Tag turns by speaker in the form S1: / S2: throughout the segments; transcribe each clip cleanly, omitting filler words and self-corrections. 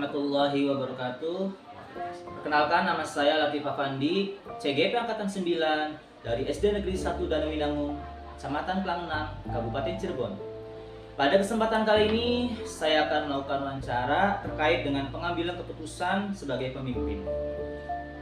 S1: warahmatullahi wabarakatuh. Perkenalkan, nama saya Latif Afandi, CGP Angkatan 9 dari SD Negeri 1 Danuwinangun, Kecamatan Klangenang, Kabupaten Cirebon. Pada kesempatan kali ini, saya akan melakukan wawancara terkait dengan pengambilan keputusan sebagai pemimpin.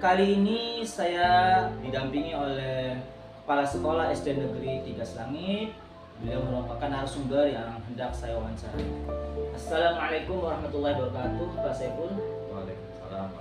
S1: Kali ini saya didampingi oleh Kepala Sekolah SD Negeri 3 Selangit. Beliau merupakan narasumber yang hendak saya wawancarai. Assalamualaikum warahmatullahi wabarakatuh, Pak Saiful.
S2: Waalaikumsalam.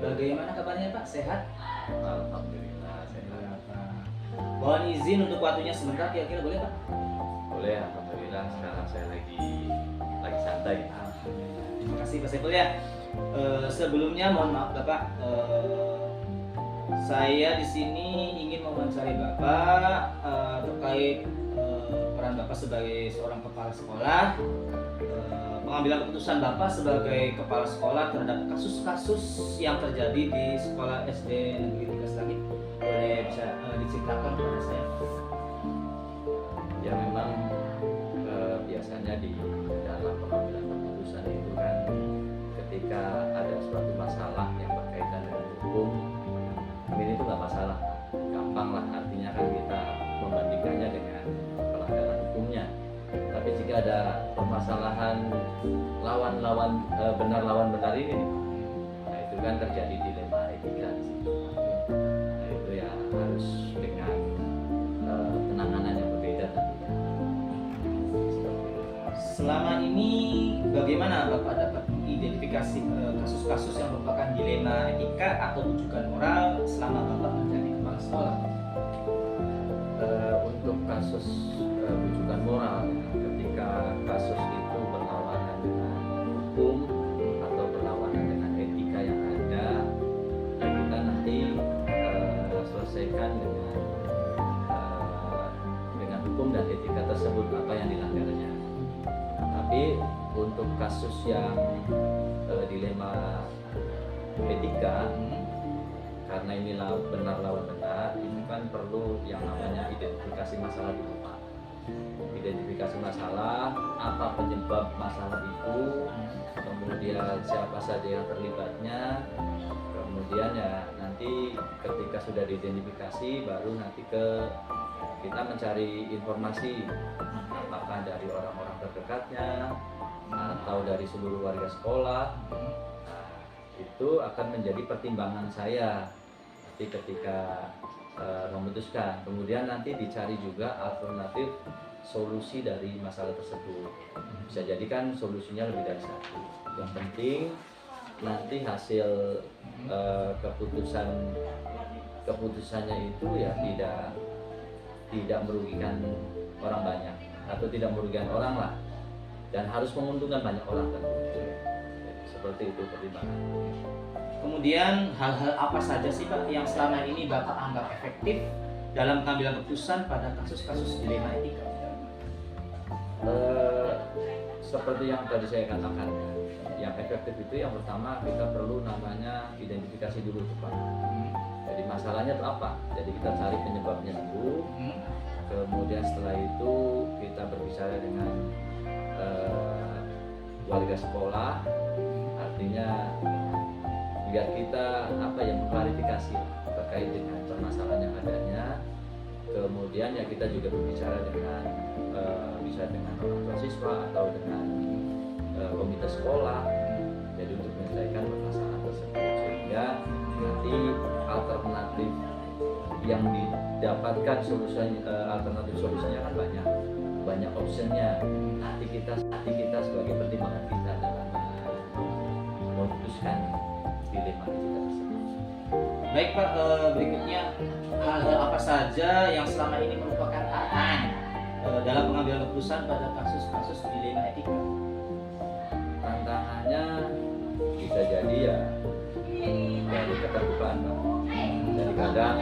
S1: Bagaimana kabarnya Pak? Sehat?
S2: Alhamdulillah sehat.
S1: Mohon izin untuk waktunya sebentar, kira-kira boleh Pak?
S2: Boleh, alhamdulillah sekarang saya lagi santai.
S1: Terima kasih Pak Saiful ya. Sebelumnya mohon maaf Bapak, saya di sini ingin mewawancarai Bapak terkait peran Bapak sebagai seorang kepala sekolah, pengambilan keputusan Bapak sebagai kepala sekolah terhadap kasus-kasus yang terjadi di sekolah SD Negeri 3 Selangit. Boleh bisa diceritakan kepada saya?
S2: Ya memang biasanya di dalam pengambilan keputusan itu kan ketika ada suatu masalah yang berkaitan dengan hukum, ini itu nggak masalah, gampang lah, artinya kan kita membandingkannya dengan pelanggaran hukumnya. Tapi jika ada permasalahan benar lawan benar ini, nah itu kan terjadi dilema etika di situ. Nah itu ya harus dengan penanganan yang berbeda tentunya.
S1: Selama ini bagaimana Bapak dapat mengidentifikasi kasus-kasus yang merupakan dilema etika atau rujukan moral selama Bapak menjadi kepala sekolah?
S2: Untuk kasus rujukan moral, ketika kasus itu berlawanan dengan hukum atau berlawanan dengan etika yang ada, ya kita nanti selesaikan dengan hukum dan etika tersebut apa yang dilanggarnya. Tapi untuk kasus yang dilema etika, karena ini benar lawan benar, ini kan perlu yang namanya identifikasi masalah dulu Pak. Identifikasi masalah, apa penyebab masalah itu, kemudian siapa saja yang terlibatnya, kemudian ya nanti ketika sudah diidentifikasi baru nanti kita mencari informasi, apakah dari orang-orang terdekatnya atau dari seluruh warga sekolah. Nah, itu akan menjadi pertimbangan saya nanti ketika memutuskan. Kemudian nanti dicari juga alternatif solusi dari masalah tersebut. Bisa jadi kan solusinya lebih dari satu. Yang penting nanti hasil keputusannya itu ya tidak merugikan orang banyak atau tidak merugikan orang lah, dan harus menguntungkan banyak orang tentu. Seperti itu pertimbangan.
S1: Kemudian hal-hal apa saja sih Pak yang selama ini Bapak anggap efektif dalam pengambilan keputusan pada kasus-kasus dilema etika?
S2: Seperti yang tadi saya katakan, yang efektif itu yang pertama kita perlu namanya identifikasi dulu Pak. Jadi masalahnya itu apa? Jadi kita cari penyebabnya dulu. Kemudian setelah itu kita berbicara dengan warga sekolah, artinya biar kita mengklarifikasi terkait dengan permasalahan yang adanya. Kemudian ya kita juga berbicara dengan bisa dengan orang tua siswa atau dengan komite sekolah, jadi untuk menyelesaikan permasalahan tersebut, sehingga nanti alternatif yang didapatkan alternatif solusinya kan banyak optionnya. Nanti kita sebagai pertimbangan kita dalam memutuskan dilema kita tersebut.
S1: Baik Pak, berikutnya hal-hal apa saja yang selama ini merupakan tantangan dalam pengambilan keputusan pada kasus-kasus dilema etika?
S2: Tantangannya bisa jadi ya dari keterbukaan Pak. Jadi kadang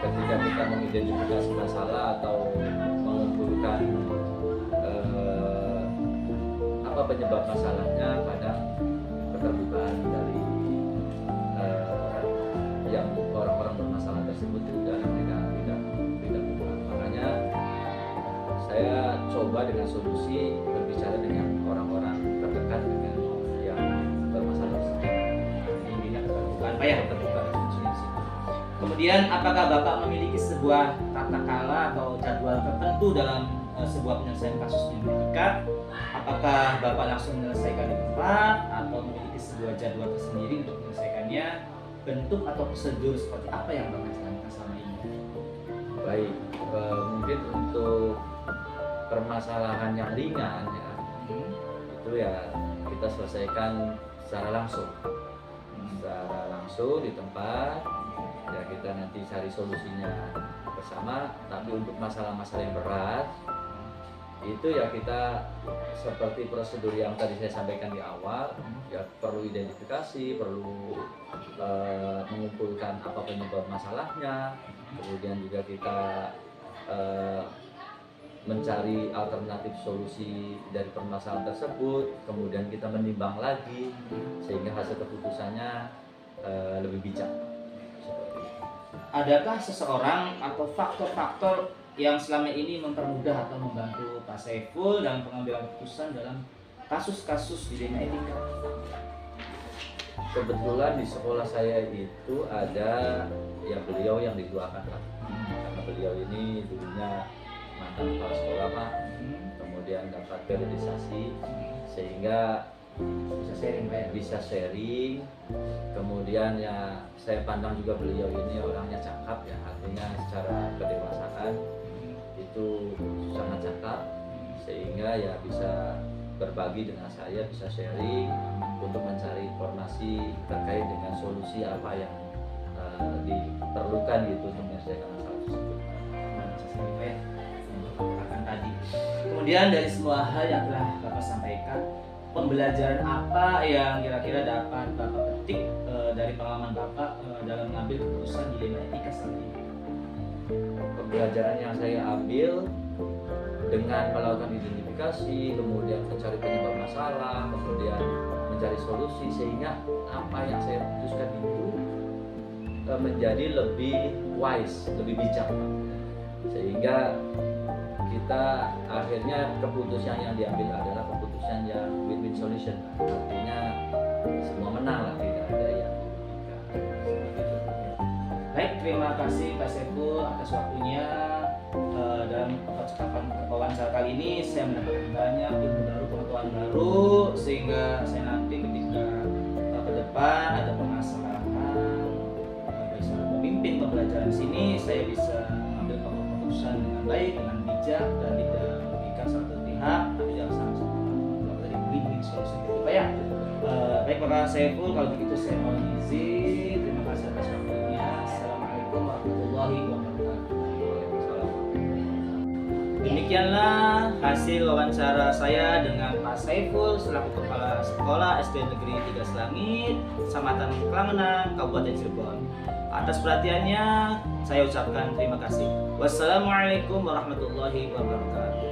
S2: ketika kita mengidentifikasi masalah atau mengumpulkan apa penyebab masalahnya, kadang keterbukaan dari yang orang-orang bermasalah tersebut juga mereka tidak buka. Makanya saya coba dengan solusi berbicara dengan orang-orang terdekat dengan yang
S1: Kemudian apakah Bapak memiliki sebuah tata kala atau jadwal tertentu dalam sebuah penyelesaian kasus di etika? Apakah Bapak langsung menyelesaikan di tempat atau memiliki sebuah jadwal tersendiri untuk menyelesaikannya? Bentuk atau prosedur seperti apa yang Bapak jalankan selama ini?
S2: Baik, mungkin untuk permasalahan yang ringan ya, itu ya kita selesaikan secara langsung di tempat ya, kita nanti cari solusinya bersama. Tapi untuk masalah-masalah yang berat itu ya kita seperti prosedur yang tadi saya sampaikan di awal, ya perlu identifikasi, perlu mengumpulkan apa penyebab masalahnya, kemudian juga kita mencari alternatif solusi dari permasalahan tersebut, kemudian kita menimbang lagi sehingga hasil keputusannya lebih bijak. Seperti itu.
S1: Adakah seseorang atau faktor-faktor yang selama ini mempermudah atau membantu Pak Saiful dalam pengambilan keputusan dalam kasus-kasus dilema etika?
S2: Kebetulan di sekolah saya itu ada ya beliau yang didoakan Pak, karena beliau ini dulunya mantan kepala sekolah Pak, kemudian dapat periodisasi sehingga bisa sharing. Kemudian ya saya pandang juga beliau ini orangnya cakap ya, artinya secara kedewasaan itu sangat cakap, sehingga ya bisa berbagi dengan saya, bisa sharing untuk mencari informasi terkait dengan solusi apa yang diperlukan gitu untuk menyelesaikan masalah tersebut.
S1: Kemudian dari semua hal yang telah Bapak sampaikan, pembelajaran apa yang kira-kira dapat Bapak petik dari pengalaman Bapak dalam mengambil keputusan dilema etika selama ini?
S2: Pembelajaran yang saya ambil dengan melakukan identifikasi, kemudian mencari penyebab masalah, kemudian mencari solusi, sehingga apa yang saya putuskan itu menjadi lebih wise, lebih bijak, sehingga kita akhirnya keputusan yang diambil adalah keputusan yang win-win solution, artinya semua menang lah, tidak ada yang
S1: Baik, terima kasih Pak Saiful atas waktunya. Dalam percakapan wawancara kali ini saya mendapatkan banyak ilmu baru, pengetahuan baru, sehingga saya nanti ketika ke depan ada permasalahan bagi seorang pemimpin pembelajaran di sini, saya bisa mengambil keputusan dengan baik, dengan bijak, dan tidak merugikan satu pihak, tapi jangan sama-sama dari win-win solution gitu Pak ya. Baik Pak Saiful, kalau begitu saya mohon izin. Terima kasih atas waktunya. Assalamualaikum warahmatullahi wabarakatuh. Demikianlah hasil wawancara saya dengan Pak Saiful selaku Kepala Sekolah SD Negeri 3 Selangit, Kecamatan Klamenang, Kabupaten Cirebon. Atas perhatiannya saya ucapkan terima kasih. Wassalamualaikum warahmatullahi wabarakatuh.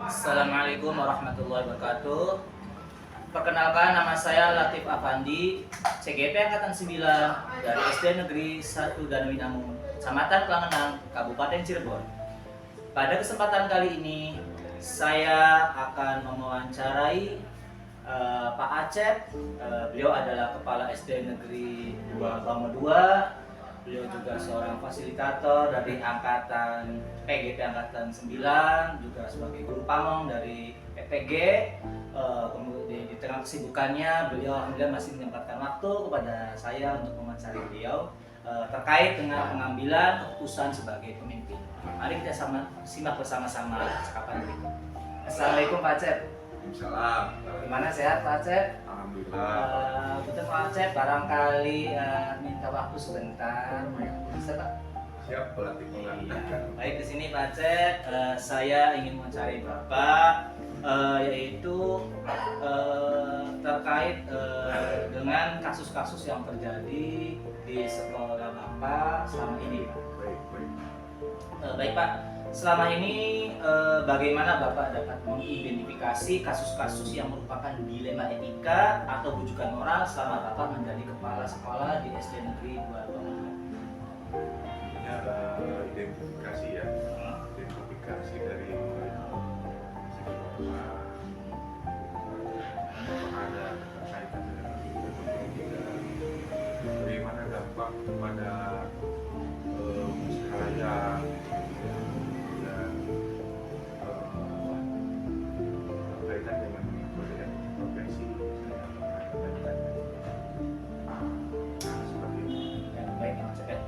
S1: Assalamualaikum warahmatullahi wabarakatuh. Perkenalkan, nama saya Latif Afandi, CGP Angkatan 9 dari SD Negeri 1 Danuwinangun, Kecamatan Klamenang, Kabupaten Cirebon. Pada kesempatan kali ini, saya akan mewawancarai Pak Acep. Beliau adalah Kepala SD Negeri 2 Bango 2. Beliau juga seorang fasilitator dari angkatan PGP Angkatan 9, juga sebagai guru pamong dari PPG. Kemudian di tengah kesibukannya, beliau alhamdulillah masih menyempatkan waktu kepada saya untuk mewawancari beliau terkait dengan pengambilan keputusan sebagai pemimpin. Mari kita simak bersama-sama cakapan berikut. Assalamualaikum Pak Acep.
S3: Waalaikumsalam.
S1: Gimana, sehat Pak Acep?
S3: Alhamdulillah.
S1: Betul Pak Acep, barangkali minta waktu sebentar. Bisa Pak?
S3: Siap, pelatih mengantarkan.
S1: Baik, di sini Pak Acep, saya ingin mencari Bapak, yaitu terkait dengan kasus-kasus yang terjadi di sekolah Bapak selama ini Pak.
S3: Baik.
S1: Baik Pak, selama ini bagaimana Bapak dapat mengidentifikasi kasus-kasus yang merupakan dilema etika atau bujukan moral selama Bapak menjadi kepala sekolah di SD Negeri 2 Bango 2?
S3: Ini ada identifikasi ya. Identifikasi dari segi berdampak kepada usaha dan kaitan dengan profesi seperti itu.
S1: Ya, baik Kang Acep ya.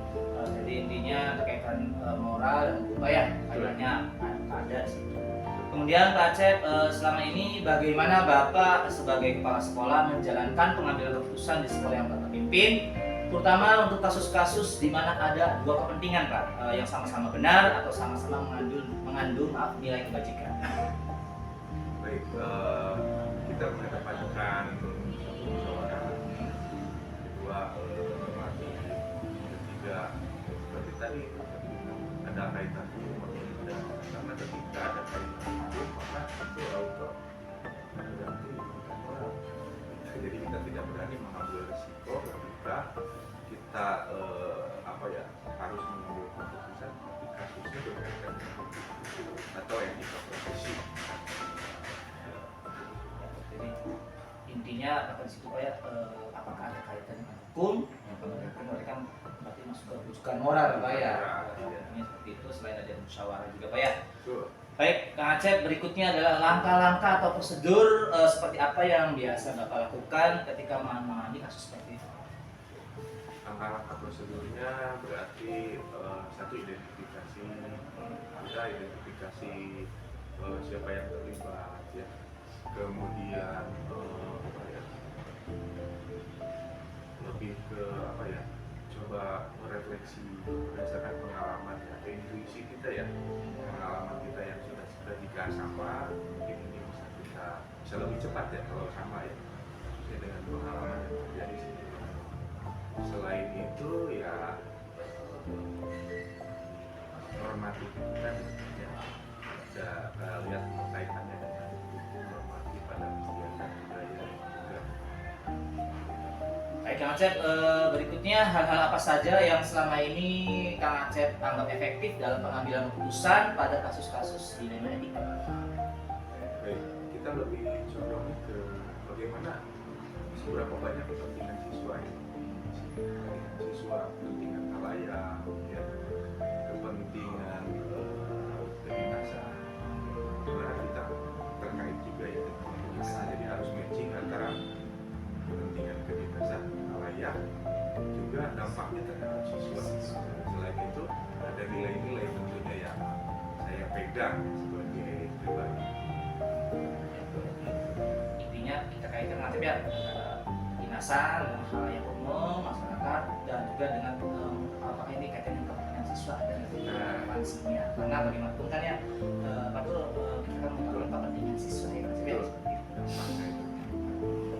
S1: Jadi intinya berkaitan moral dan hukum ya, kaitannya ada di situ. Kemudian Pak Acep, selama ini bagaimana Bapak sebagai kepala sekolah menjalankan pengambilan keputusan di sekolah yang Bapak pimpin, terutama untuk kasus-kasus di mana ada dua kepentingan Pak, yang sama-sama benar atau sama-sama mengandung nilai kebajikan.
S3: Baik, kita mengedepankan satu musyawarah, kedua hormati, ketiga seperti tadi ada kaitan hukum karena ketika ada kaitan hukum maka itu auto berarti orang. Jadi kita tidak berani mengambil risiko ketika kita harus mengambil keputusan di kasusnya berkaitan dengan hukum atau etika profesi.
S1: Jadi intinya akan situ Pak ya, apakah ada kaitan dengan hukum? Mereka berarti masuk ke rujukan moral Pak ya. Intinya seperti itu, selain ada musyawarah juga Pak ya.
S3: Betul.
S1: Baik, Kang Acep, berikutnya adalah langkah-langkah atau prosedur seperti apa yang biasa Bapak lakukan ketika menangani kasus seperti itu.
S3: Langkah-langkah prosedurnya berarti satu identifikasi, kita identifikasi siapa yang terlibat ya. Kemudian lebih ke coba merefleksi berdasarkan pengalaman atau intuisi kita ya, pengalaman kita yang sudah jika sama mungkin ini bisa lebih cepat ya kalau sama ya, sesuai dengan pengalaman yang terjadi sendiri. Selain itu ya normatif kan ya, ada lihat kaitannya dengan normatif pada kegiatan budaya juga.
S1: Baik, Kang Acep, berikutnya hal-hal apa saja yang selama ini Kang Acep anggap efektif dalam pengambilan keputusan pada kasus-kasus dilema etika?
S3: Baik, kita lebih condong ke bagaimana seberapa banyak kepentingan siswa ini. Kepentingan halayak, ya, kepentingan kedinasan. Sebenarnya kita terkait juga ya dengan kedinasan, jadi harus matching antara kepentingan kedinasan halayak juga dampaknya terhadap siswa. Selain itu ada nilai-nilai tentunya yang saya pegang sebagai pribadi.
S1: Intinya kita kaitkan Kang Acep ya, kedinasan, dengan halayak umum, masyarakat, dan juga dengan apakah ini kaitan dengan kepentingan siswa dan relevansinya. Karena bagaimanapun kan ya, kita kan mengetahui kepentingan siswa ya Kang Acep ya, seperti itu.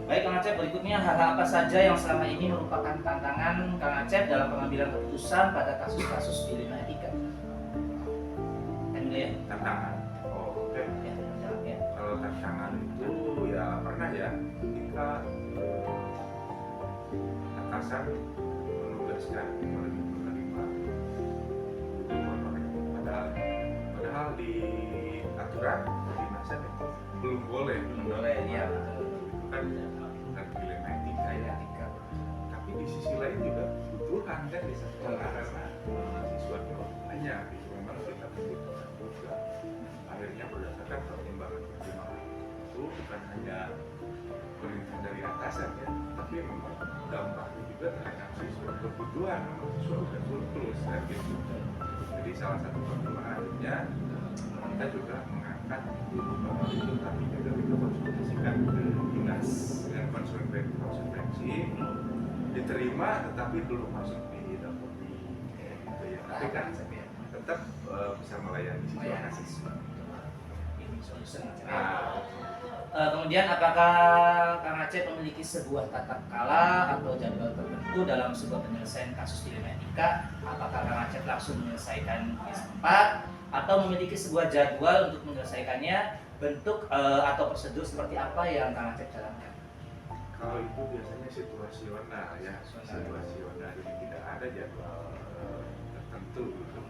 S1: Baik Kang Acep, berikutnya hal-hal apa saja yang selama ini merupakan tantangan Kang Acep dalam pengambilan keputusan pada kasus-kasus dilema etika? Ya.
S3: Tantangan. Oh, oke.
S1: Ya, ya.
S3: Kalau tantangan itu ya pernah ya kita atasan menugaskan menerima padahal di aturan kedinasan itu belum boleh
S1: ya.
S3: Kan dilema etika ya. Tapi di sisi lain juga kebutuhan kan di sekolah karena siswa itu banyak gitu. Memang kita butuhkan juga. Akhirnya berdasarkan pertimbangan itu bukan hanya perintah dari atasan ya, tapi memang dampaknya juga terhadap siswa, kebutuhan siswa bukan surplus kan gitu. Jadi salah satu pertimbangannya kita juga mengangkat dulu bahwa itu, tapi juga kita konsultasikan ke dinas dengan konsekuensi diterima tetapi belum masuk di dapur gitu ya. Tapi kan tetap bisa melayani siswa.
S1: Kemudian apakah Kang Acep memiliki sebuah tata kala atau jadwal tertentu dalam sebuah penyelesaian kasus dilema etika? Apakah Kang Acep langsung menyelesaikan di tempat atau memiliki sebuah jadwal untuk menyelesaikannya? Bentuk atau prosedur seperti apa yang Kang Acep jalankan?
S3: Kalau itu biasanya situasional ya, situasional. Jadi tidak ada jadwal tertentu gitu.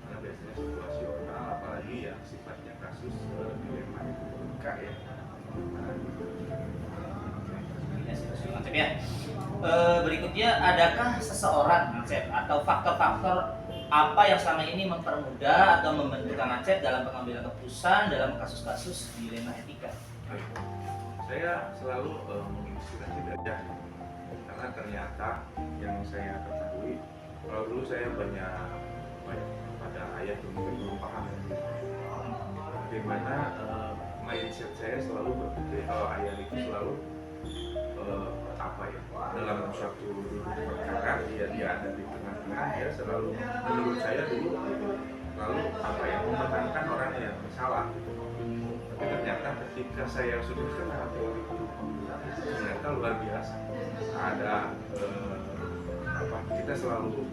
S3: Karena biasanya situasional, apalagi yang sifatnya kasus dilema etika ya.
S1: Ya, situasional Acep ya. Berikutnya, adakah seseorang Kang Acep atau faktor-faktor apa yang selama ini mempermudah atau membantu Kang Acep dalam pengambilan keputusan dalam kasus-kasus dilema etika?
S3: Saya selalu menginspirasi dari ayah, karena ternyata yang saya ketahui, kalau dulu saya banyak pada ayah itu belum paham bagaimana mindset saya selalu berpikir kalau ayah itu selalu dalam suatu perkara dia ada di tengah-tengah, dia selalu, menurut saya dulu selalu memenangkan orang yang salah. Tapi ternyata ketika saya sudah kenal teori itu, ternyata luar biasa. Ada kita selalu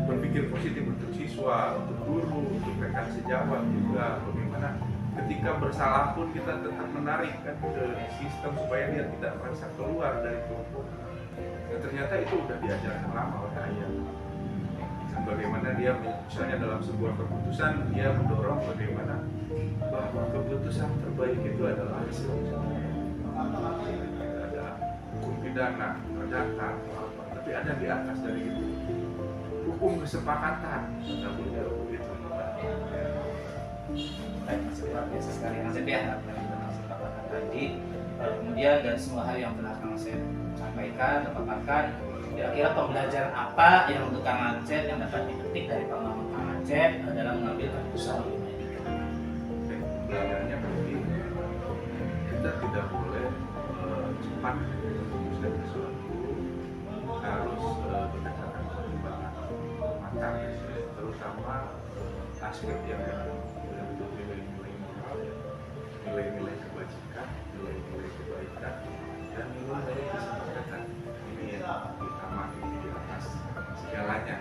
S3: berpikir positif untuk siswa, untuk guru, untuk rekan sejawat juga. Bagaimana ketika bersalah pun kita tetap menarik kan ke sistem supaya dia tidak merasa keluar dari kelompok. Dan ternyata itu sudah diajarkan lama oleh ayah. Bagaimana dia misalnya dalam sebuah keputusan dia mendorong bagaimana bahwa keputusan terbaik itu adalah hasil ada hukum pidana, perdata, tapi ada di atas dari itu hukum kesepakatan.
S1: Baik, masih luar biasa sekali Kang Acep ya, apa yang telah sampaikan tadi. Kemudian dan semua hal yang telah Kang Acep sampaikan, paparkan, kira-kira pembelajaran apa yang untuk Kang Acep yang dapat dipetik dari pengalaman Kang Acep dalam mengambil keputusan dilema etika?
S3: Pembelajarannya berarti kita tidak boleh cepat memutuskan sesuatu, harus berdasarkan pertimbangan matang, terutama aspek yang untuk nilai-nilai moral, nilai-nilai kebajikan, nilai-nilai kebaikan, dan nilai-nilai kesepakatan. Ini yang utama di atas segalanya.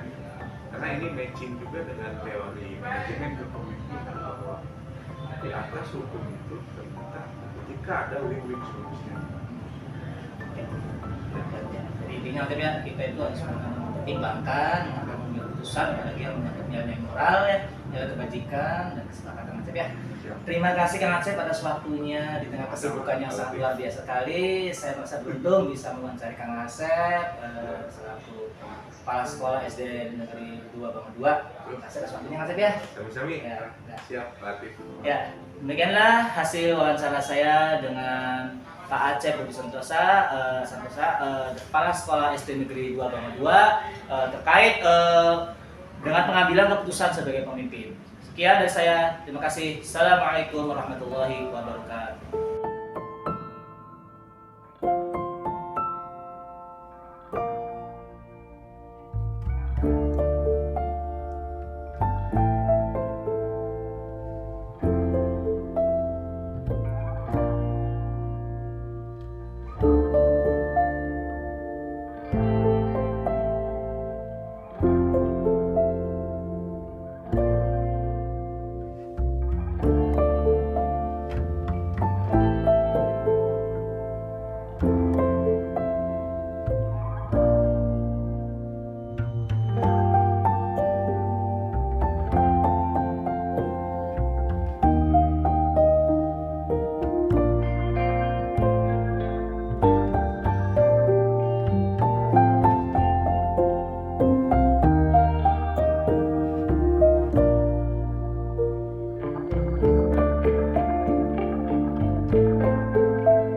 S3: Karena ini matching juga dengan teori manajemen kepemimpinan bahwa di atas hukum itu ternyata ketika ada win-win solution.
S1: Jadi intinya Acep ya, kita itu harus mempertimbangkan mengambil keputusan, apalagi yang menyangkut nilai moral ya, nilai kebajikan dan kesepakatan Acep ya. Terima kasih Kang Acep atas waktunya di tengah kesibukan yang sangat luar biasa sekali. Saya merasa beruntung bisa mewawancari Kang Acep selaku Kepala Sekolah SD Negeri 2 Bangun 2. Terima kasih atas waktunya Kang Acep ya.
S3: Sami-sami.
S1: Ya,
S3: Siap, Latif.
S1: ya, demikianlah hasil wawancara saya dengan Pak Acep Budi Santosa, Kepala Sekolah SD Negeri 2 Bangun 2 terkait dengan pengambilan keputusan sebagai pemimpin. Sekian dari saya, terima kasih. Assalamualaikum warahmatullahi wabarakatuh.